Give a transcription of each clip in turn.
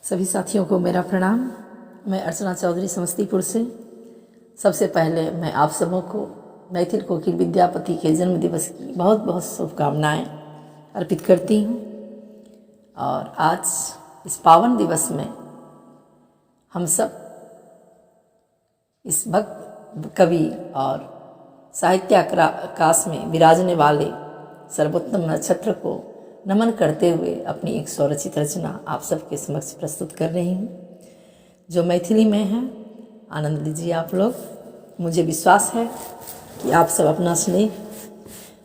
सभी साथियों को मेरा प्रणाम। मैं अर्चना चौधरी समस्तीपुर से। सबसे पहले मैं आप सबों को मैथिल कोकिल विद्यापति के जन्म दिवस की बहुत बहुत शुभकामनाएं अर्पित करती हूँ। और आज इस पावन दिवस में हम सब इस भक्त कवि और साहित्याकाश में विराजने वाले सर्वोत्तम नक्षत्र को नमन करते हुए अपनी एक स्वरचित रचना आप सबके समक्ष प्रस्तुत कर रही हूँ, जो मैथिली में है। आनंद लीजिए आप लोग। मुझे विश्वास है कि आप सब अपना स्नेह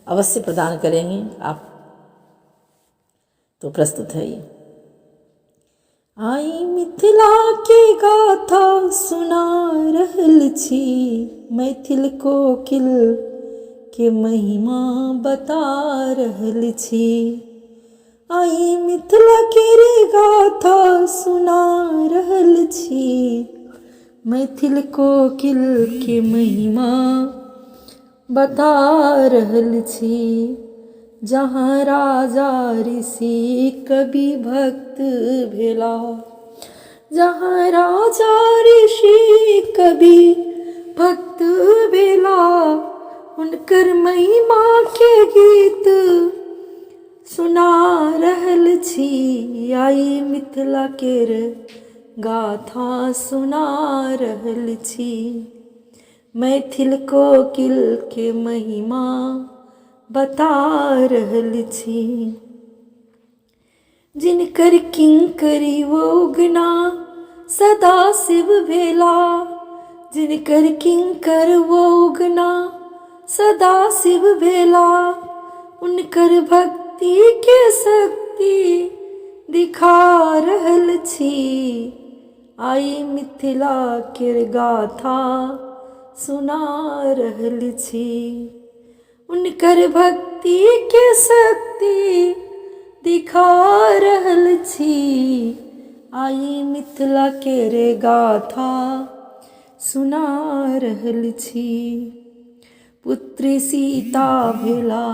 अवश्य प्रदान करेंगे। आप तो प्रस्तुत है ये। आई मिथिला के गाथा सुना रहल छी, मैथिल कोकिल के महिमा बता रहल छी। आई मिथिला के रे गाथा सुना रहल छी, मैथिल कोकिल के महिमा बता रहल छी। जहाँ राजा ऋषि कवि भक्त भेला, जहाँ राजा ऋषि कवि भक्त भेला, उनकर महिमा के गीत सुना रहल छी। आई मिथिला केर गाथा सुना रहल छी, मैथिल कोकिल के महिमा बता रहल छी। जिनकर किंकरी वो उगना सदा शिव भेला, जिनकर किंकर वो उगना सदा शिव भेला, उनकर भक्ति के शक्ति दिखा रहल छी। आई मिथिला के गाथा सुना रहल छी, उनकर भक्ति के शक्ति दिखा रहल छी। आई मिथिला के रे गाथा सुना रहल छी। पुत्री सीता भेला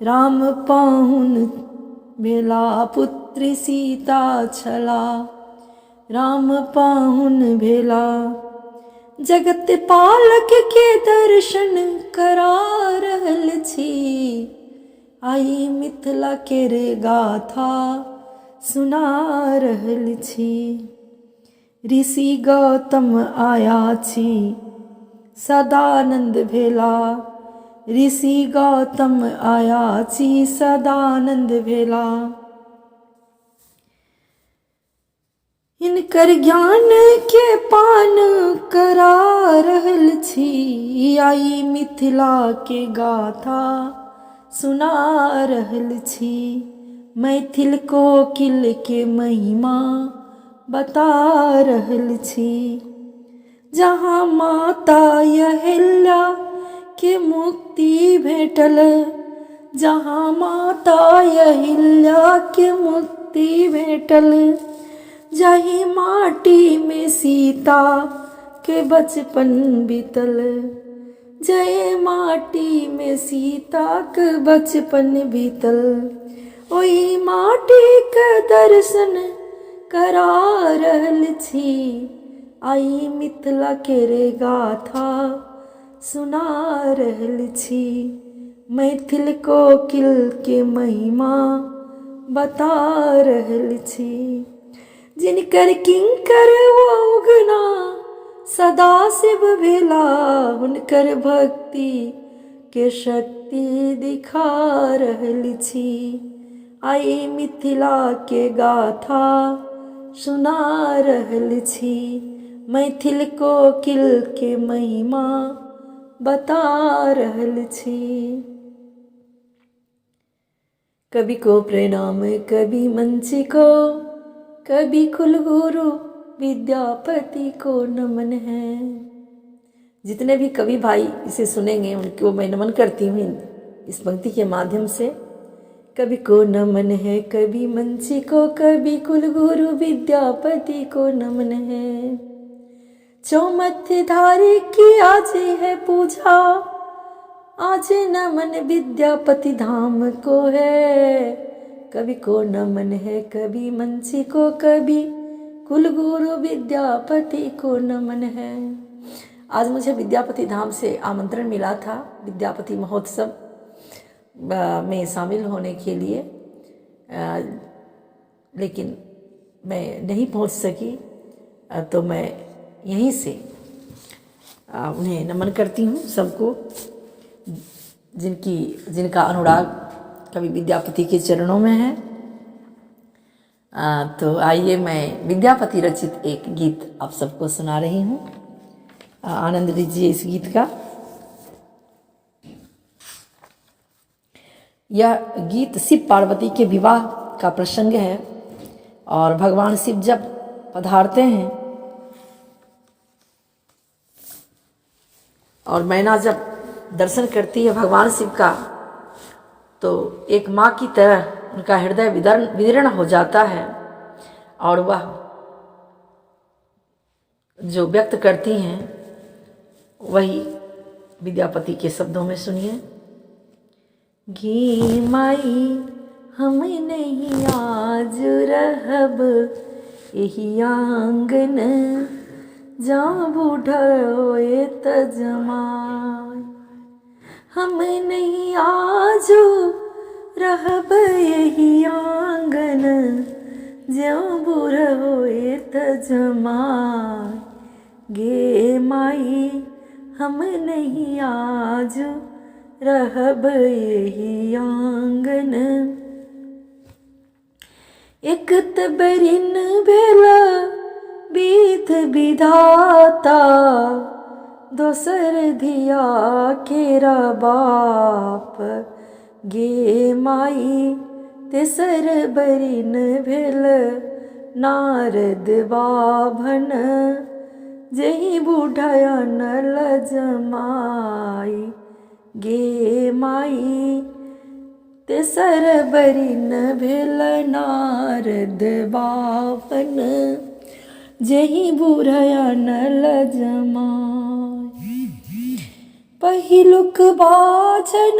राम पाहुन भेला, पुत्री सीता छला राम पाहुन भेला। जगत पालक के दर्शन करा रहल छी। आई मिथिला के रे गाथा सुना रहल छी। ऋषि गौतम आया छी सदानंद भेला, ऋषि गौतम आया छी सदानंद भेला। इनकर ज्ञान के पान करा रहल छी। आई मिथिला के गाथा सुना रहल छी, मैथिल कोकिल के महिमा बता रहल छी। जहाँ माता अहिल्या के मुक्ति भेटल, जहाँ माता अहिल्या के मुक्ति भेटल, जाहि माटी में सीता के बचपन बीतल, जय माटी में सीता के बचपन बीतल। ओई माटी के दर्शन करा रहल छी। आई मिथिला के रे गाथा सुना रहल छी, मैथिल कोकिल के महिमा बता रहल छी। जिनकर किंकर वो उगना सदा शिव भेला, उनकर भक्ति के शक्ति दिखा रहल छी। आई मिथिला के गाथा सुना रहल छी, मैथिल कोकिल के महिमा बता रहल छी। कवि को प्रणाम, कवि मंच को, कवि कुलगुरु विद्यापति को नमन है। जितने भी कवि भाई इसे सुनेंगे उनको मैं नमन करती हूँ इस पंक्ति के माध्यम से। कवि को नमन है, कवि मंच को, कवि कुलगुरु विद्यापति को नमन है। चौमथधारी की आज है पूजा, आज नमन विद्यापति धाम को है। कवि को नमन है, कवि मंची को, कवि कुलगुरु विद्यापति को नमन है। आज मुझे विद्यापति धाम से आमंत्रण मिला था विद्यापति महोत्सव में शामिल होने के लिए, लेकिन मैं नहीं पहुंच सकी, तो मैं यहीं से उन्हें नमन करती हूँ सबको, जिनका अनुराग कवि विद्यापति के चरणों में है। तो आइए मैं विद्यापति रचित एक गीत आप सबको सुना रही हूँ, आनंद लीजिए इस गीत का। यह गीत शिव पार्वती के विवाह का प्रसंग है और भगवान शिव जब पधारते हैं और मैना जब दर्शन करती है भगवान शिव का, तो एक माँ की तरह उनका हृदय विदीर्ण हो जाता है और वह जो व्यक्त करती हैं वही विद्यापति के शब्दों में सुनिए। गे माई हम नहीं आज रहब यही आंगन, जा बूढ़ा होए त जमाई। हम नहीं आज रहब यही आंगन, ज्यों बूढ़ा होए त जमाई। गे माई हम नहीं आज रहब यही आंगन। एक तबरिन भेला बीत विधाता, दोसर धिया केरा बाप। गे माई तेसर बरिन भेल नारद बाभन, जही बूढ़ाया नल जमाई। गे माई तेसर बरिन भेल नारद बाभन, जही बूढ़ाया नल जमाई। पहिलुक बाजन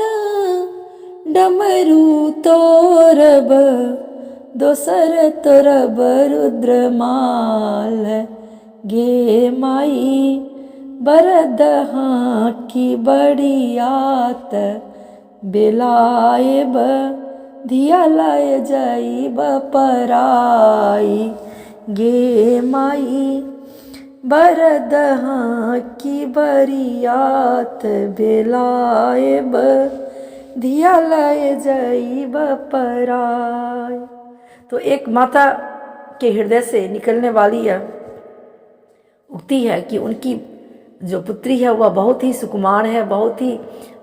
डमरू तोरब, दोसर तोरब रुद्रमाल। गे माई बरद की बड़ियात, बेलाएब धिया लाए जाइब पराई। गे माई बरद की बरियात, बेलाएब धिया लाए जाइब पराई। तो एक माता के हृदय से निकलने वाली यह उक्ति है कि उनकी जो पुत्री है वह बहुत ही सुकुमार है, बहुत ही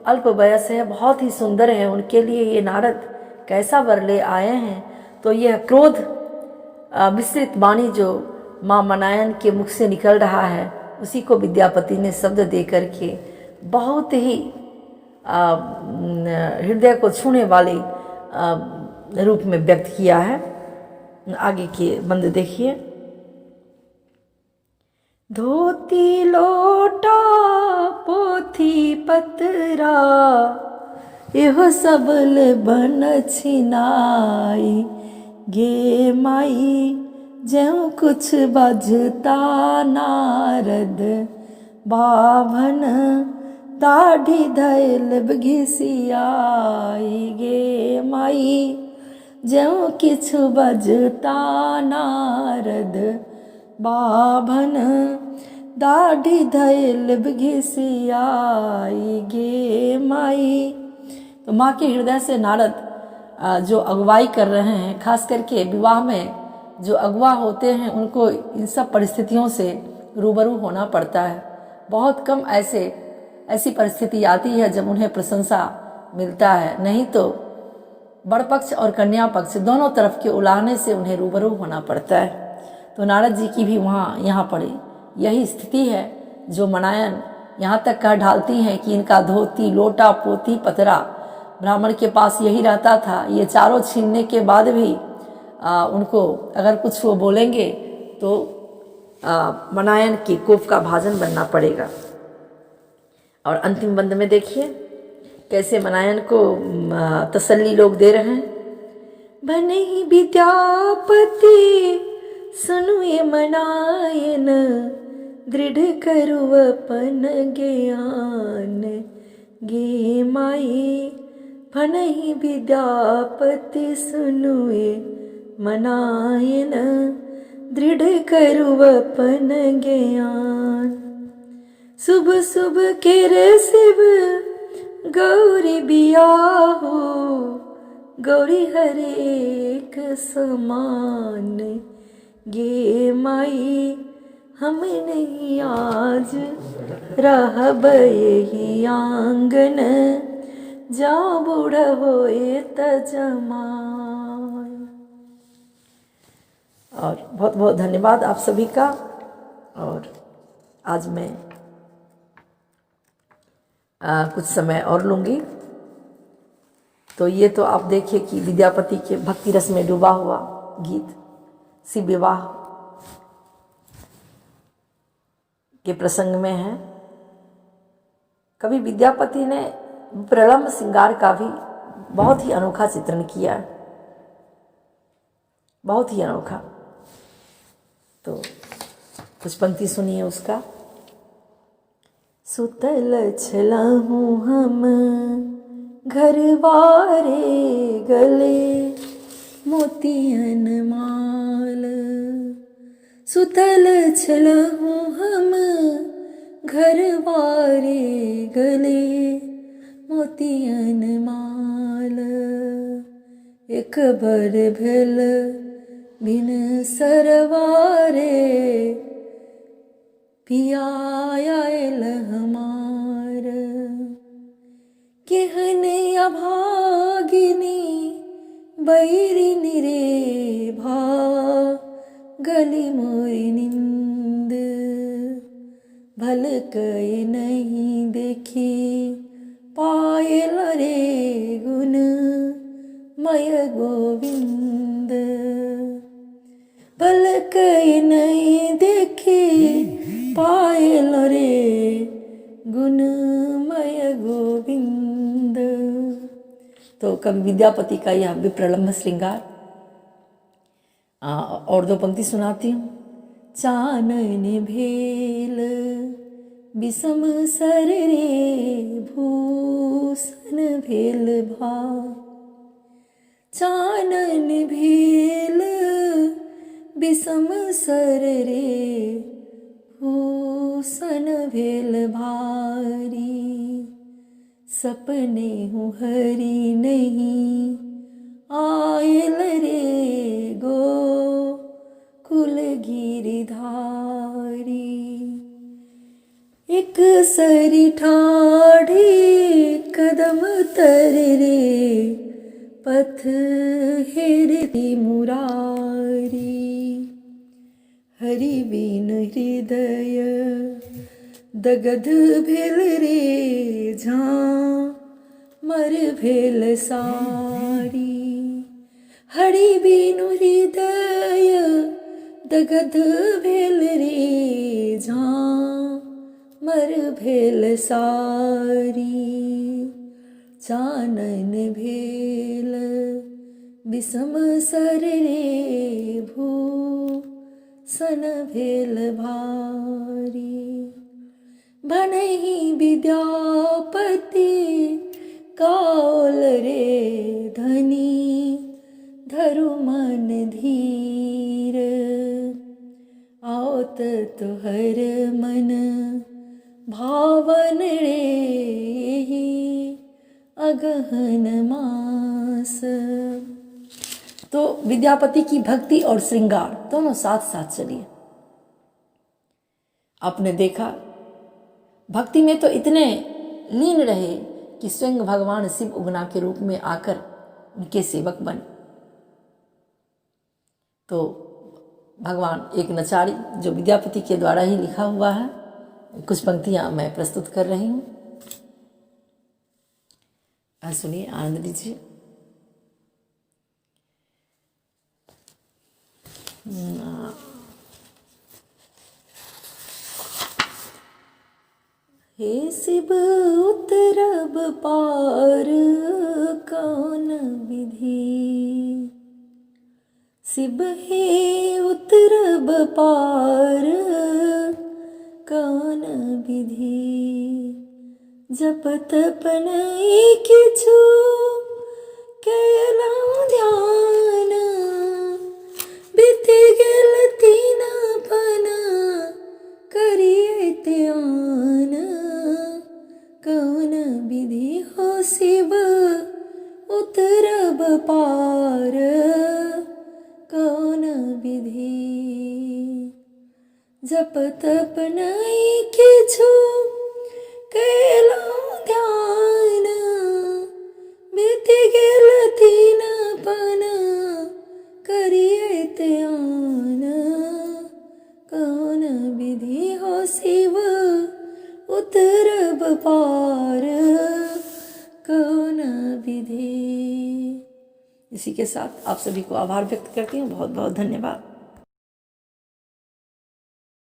अल्प वयस है, बहुत ही सुंदर है। उनके लिए ये नारद कैसा वर ले आए हैं। तो यह क्रोध मिश्रित वाणी जो माँ मनायन के मुख से निकल रहा है, उसी को विद्यापति ने शब्द दे करके बहुत ही हृदय को छूने वाले रूप में व्यक्त किया है। आगे के बंद देखिए। धोती लोटा पोथी पतरा, एहो सबल बन छिनाई। गे माई ज्यों कुछ बजता नारद बाभन, दाढ़ी धैल घिसियाई। गे माई ज्यों किछ बजता नारद बाभन, दाढ़ी धैल घिसियाई। गे माई। तो माँ के हृदय से नारद जो अगुवाई कर रहे हैं, खास करके विवाह में जो अगुवा होते हैं, उनको इन सब परिस्थितियों से रूबरू होना पड़ता है। बहुत कम ऐसी परिस्थिति आती है जब उन्हें प्रशंसा मिलता है, नहीं तो वर पक्ष और कन्या पक्ष दोनों तरफ के उलाहने से उन्हें रूबरू होना पड़ता है। तो नारद जी की भी यहाँ पर यही स्थिति है, जो मनायन यहाँ तक कह ढालती हैं कि इनका धोती लोटा पोती पतरा ब्राह्मण के पास यही रहता था। ये चारों छीनने के बाद भी उनको अगर कुछ वो बोलेंगे तो मनायन के कोप का भाजन बनना पड़ेगा। और अंतिम बंद में देखिए कैसे मनायन को तसल्ली लोग दे रहे हैं। बने ही विद्यापति सुनुए मनायन दृढ़ करु अपन ज्ञान गे माई भनहि विद्यापति सुनुए मनायन दृढ़ करु अपन ज्ञान शुभ शुभ केर शिव गौरी बियाहो गौरी हरेक समान गे माई हम नहीं आज रहब यही आंगन जा बूढ़ा होए त जमाय। और बहुत बहुत धन्यवाद आप सभी का। और आज मैं कुछ समय और लूँगी। तो ये तो आप देखिए कि विद्यापति के भक्ति रस में डूबा हुआ गीत शिव विवाह के प्रसंग में है। कवि विद्यापति ने प्रलंब श्रृंगार का भी बहुत ही अनोखा चित्रण किया है, बहुत ही अनोखा। तो कुछ पंक्ति सुनिए उसका। सुतल छलहूँ हम घरवारे गले मोतियन माल सुतल छलहूँ हम घरवारे गले मोतियन माल एक बर भेल बिन सरवारे पिया आयल हमार केहन अभागिनी बैरिन रे भा गली मोरी निंद भल कई नहीं देखी पायल रे गुण मय गोविंद भल कई नहीं देखी पायल रे गुणमय गोविंद। तो कवि विद्यापति का यह विप्रलंब श्रृंगार। और दो पंक्ति सुनाती हूँ। चानन भेल विषम सर रे भूषण भेल भा चानन भेल विषम सर रे भूषण भेल भारी सपने हूँ हरि नहीं आयल रे गो कुल गिरधारी एक सरी ठाढ़ी कदम तर रे पथ हेरती मुरारी हरि बिन हृदय दगध भेल रे झां मर भेल सारी हरि बिनु हृदय दगध भेल रे झां मर भेल सारी चानन भेल विषम सर रे भूषण भेल भारी भनहि विद्यापति काल रे धनी धरु मन धीर आवत तुहर मन भावन रे अगहन मास। तो विद्यापति की भक्ति और श्रृंगार दोनों साथ साथ चलिए। आपने देखा भक्ति में तो इतने लीन रहे कि स्वयं भगवान शिव उगना के रूप में आकर उनके सेवक बने। तो भगवान एक नचारी जो विद्यापति के द्वारा ही लिखा हुआ है, कुछ पंक्तियां मैं प्रस्तुत कर रही हूँ। सुनिए, आनंद लीजिए। हे शिव उतरब पार कौन विधि शिव हे उतरब पार कौन विधि जप तप नहीं किछु कैलहुँ ध्यान बीत गेल तीन पन करिए ध्यान कौन विधि हो शिव उतरब पार कौन विधि जप तप नहीं किछु कैलहुँ ध्यान बीत गेल तीन पन करिए ध्यान कौन विधि हो शिव उतरब पार कौन विधि। इसी के साथ आप सभी को आभार व्यक्त करती हूँ। बहुत बहुत धन्यवाद।